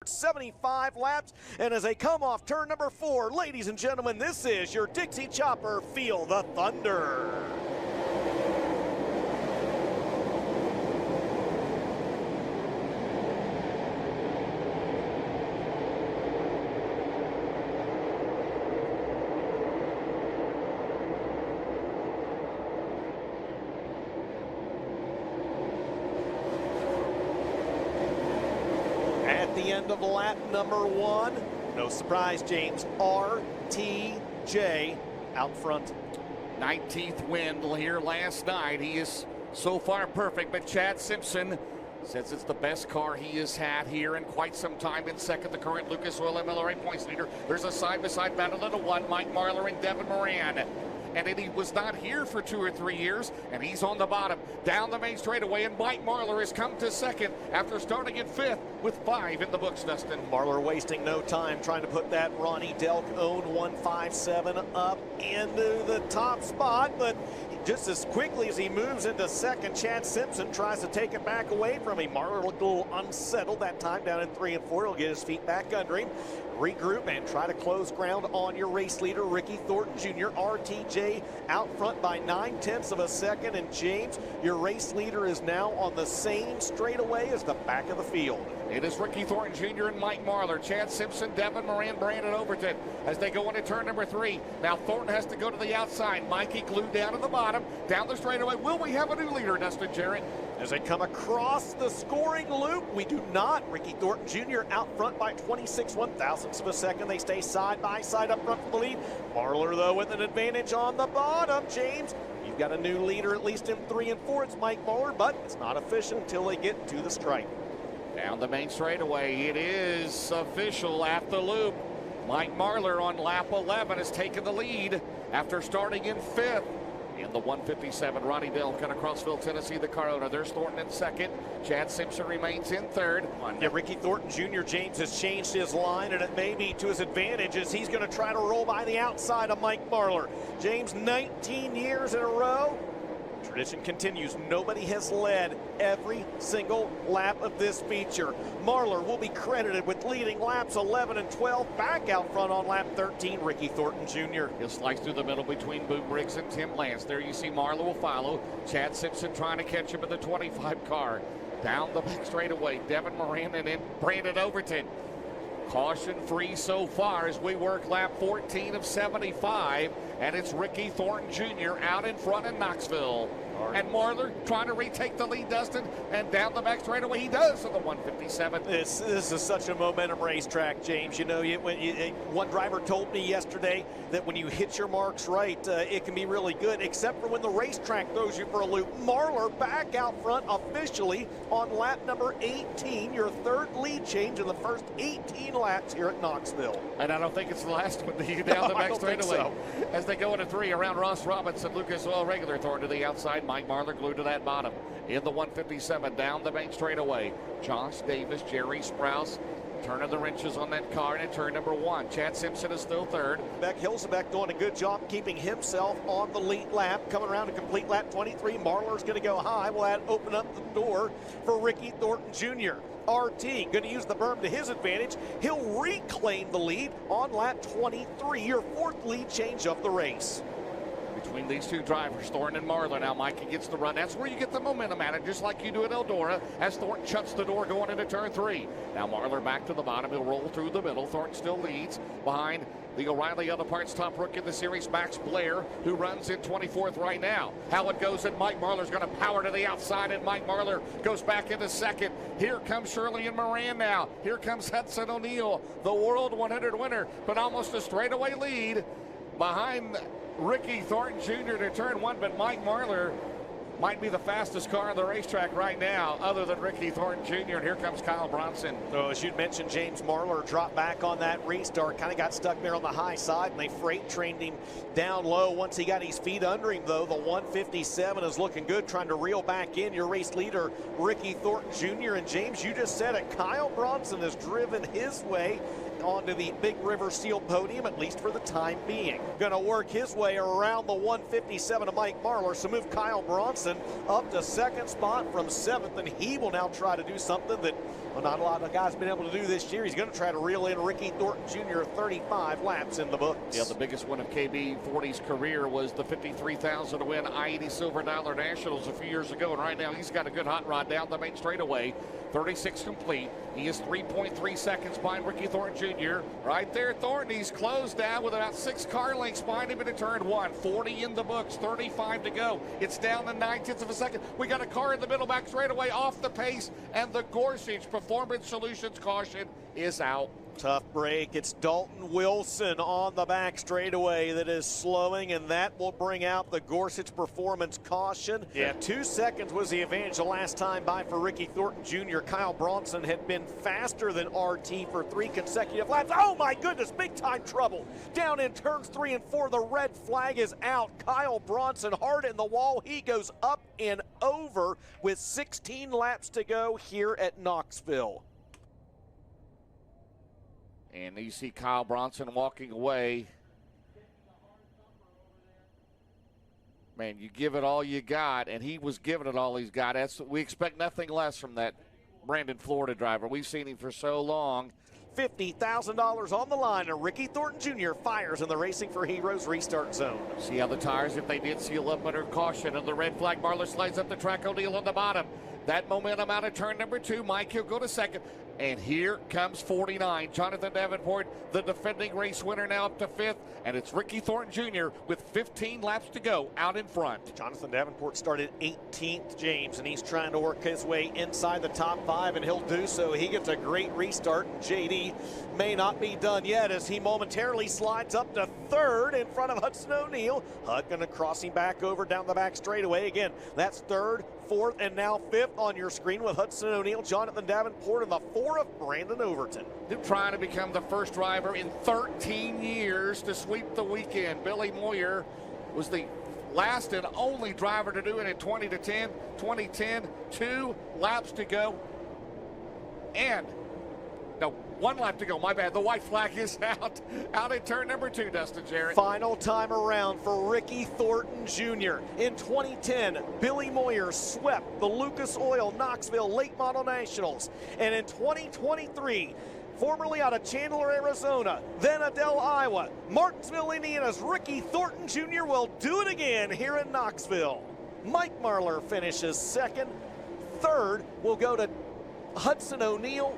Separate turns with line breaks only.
75 laps, and as they come off turn number 4, ladies and gentlemen, this is your Dixie Chopper. Feel the thunder. At the end of lap number 1, no surprise, James, RTJ out front.
19th win here last night. He is so far perfect, but Chad Simpson says it's the best car he has had here in quite some time. In second, the current Lucas Oil MLRA points leader. There's a side-by-side battle in the 1, Mike Marlar and Devin Moran. And he was not here for 2 or 3 years, and he's on the bottom, down the main straightaway, and Mike Marlar has come to second after starting in 5th with 5 in the books, Dustin.
Marlar wasting no time trying to put that Ronnie Delk owned 157 up into the top spot, but just as quickly as he moves into second, Chad Simpson tries to take it back away from him. Marlar looked a little unsettled that time down in 3 and 4. He'll get his feet back under him, regroup, and try to close ground on your race leader, Ricky Thornton Jr. RTJ out front by 9/10 of a second, and James, your race leader is now on the same straightaway as the back of the field.
It is Ricky Thornton Jr. and Mike Marlar, Chad Simpson, Devin Moran, Brandon Overton as they go into turn number 3. Now Thornton has to go to the outside. Mikey glued down to the bottom, down the straightaway. Will we have a new leader, Dustin Jarrett?
As they come across the scoring loop, we do not. Ricky Thornton Jr. out front by 26/1,000ths of a second. They stay side by side up front for the lead. Marlar, though, with an advantage on the bottom. James, you've got a new leader, at least in 3 and 4. It's Mike Marlar, but it's not official until they get to the stripe.
Down the main straightaway, it is official at the loop. Mike Marlar on lap 11 has taken the lead after starting in 5th. In the 157, Ronnie Delk out of Knoxville, Tennessee, the car owner. There's Thornton in 2nd. Chad Simpson remains in 3rd.
Yeah, Ricky Thornton Jr. James has changed his line, and it may be to his advantage as he's going to try to roll by the outside of Mike Marlar. James, 19 years in a row. Tradition continues. Nobody has led every single lap of this feature. Marlar will be credited with leading laps 11 and 12. Back out front on lap 13, Ricky Thornton Jr.
He'll slice through the middle between Boom Briggs and Tim Lance. There you see Marlar will follow. Chad Simpson trying to catch him in the 25 car. Down the back straightaway, Devin Moran and then Brandon Overton. Caution free so far as we work lap 14 of 75, and it's Ricky Thornton Jr. out in front in Knoxville. And Marlar trying to retake the lead, Dustin, and down the back straightaway he does in the 157.
This is such a momentum racetrack, James. You know, one driver told me yesterday that when you hit your marks right, it can be really good, except for when the racetrack throws you for a loop. Marlar back out front officially on lap number 18, your 3rd lead change in the first 18 laps here at Knoxville.
And I don't think it's the last one down the back straightaway. So. As they go into 3 around Ross Robinson, Lucas Oil regular Thornton to the outside. Mike Marlar glued to that bottom. In the 157, down the main straightaway. Josh Davis, Jerry Sprouse, turning the wrenches on that car in turn number 1. Chad Simpson is still 3rd.
Beck Hilsebeck doing a good job keeping himself on the lead lap. Coming around to complete lap 23. Marlar's going to go high. Will that open up the door for Ricky Thornton Jr. RT going to use the berm to his advantage. He'll reclaim the lead on lap 23, your 4th lead change of the race.
Between these two drivers, Thornton and Marlar. Now Mikey gets the run. That's where you get the momentum at it, just like you do at Eldora, as Thornton shuts the door going into turn 3. Now Marlar back to the bottom. He'll roll through the middle. Thornton still leads behind the O'Reilly Auto Parts top rookie in the series, Max Blair, who runs in 24th right now. How it goes, and Mike Marlar's going to power to the outside, and Mike Marlar goes back into 2nd. Here comes Shirley and Moran now. Here comes Hudson O'Neal, the World 100 winner, but almost a straightaway lead behind Ricky Thornton Jr. to turn 1, but Mike Marlar might be the fastest car on the racetrack right now, other than Ricky Thornton Jr. And here comes Kyle Bronson.
So as you'd mentioned, James Marlar dropped back on that restart, kind of got stuck there on the high side, and they freight trained him down low. Once he got his feet under him, though, the 157 is looking good, trying to reel back in. Your race leader, Ricky Thornton Jr. And James, you just said it, Kyle Bronson has driven his way onto the Big River Steel podium, at least for the time being. Going to work his way around the 157 of Mike Marlar, so move Kyle Bronson up to second spot from seventh, and he will now try to do something that Well, not a lot of guys been able to do this year. He's going to try to reel in Ricky Thornton Jr. 35 laps in the books.
Yeah, the biggest win of KB40's career was the $53,000 to win I-80 Silver Dollar Nationals a few years ago. And right now he's got a good hot rod down the main straightaway. 36 complete. He is 3.3 seconds behind Ricky Thornton Jr. Right there, Thornton. He's closed down with about 6 car lengths behind him into turn 1. 40 in the books, 35 to go. It's down to 9/10 of a second. We got a car in the middle back straightaway off the pace, and the Gorsuch Performance Solutions caution is out.
Tough break. It's Dalton Wilson on the back straightaway that is slowing, and that will bring out the Gorsuch Performance caution. Yeah, 2 seconds was the advantage the last time by for Ricky Thornton Jr. Kyle Bronson had been faster than RT for 3 consecutive laps. Oh my goodness, big time trouble. Down in turns 3 and 4, the red flag is out. Kyle Bronson hard in the wall. He goes up and over with 16 laps to go here at Knoxville.
And you see Kyle Bronson walking away. Man, you give it all you got, and he was giving it all he's got. We expect nothing less from that Brandon, Florida driver. We've seen him for so long.
$50,000 on the line, and Ricky Thornton Jr. fires in the Racing for Heroes restart zone.
See how the tires, if they did seal up under caution, and the red flag. Marlar slides up the track. O'Neal on the bottom. That momentum out of turn number 2. Mike, he'll go to second. And here comes 49. Jonathan Davenport, the defending race winner, now up to 5th. And it's Ricky Thornton Jr. with 15 laps to go out in front.
Jonathan Davenport started 18th, James, and he's trying to work his way inside the top 5, and he'll do so. He gets a great restart. JD may not be done yet as he momentarily slides up to 3rd in front of Hudson O'Neal. Hud going to cross him back over down the back straightaway. Again, that's 3rd, 4th, and now 5th on your screen with Hudson O'Neal, Jonathan Davenport, and the 4 of Brandon Overton.
They're trying to become the first driver in 13 years to sweep the weekend. Billy Moyer was the last and only driver to do it in 2010. 2 laps to go. And no, 1 lap to go. My bad. The white flag is out in turn number 2, Dustin Jarrett.
Final time around for Ricky Thornton Jr. In 2010, Billy Moyer swept the Lucas Oil Knoxville Late Model Nationals. And in 2023, formerly out of Chandler, Arizona, then Adel, Iowa, Martinsville, Indiana's Ricky Thornton Jr. will do it again here in Knoxville. Mike Marlar finishes 2nd. 3rd will go to Hudson O'Neal.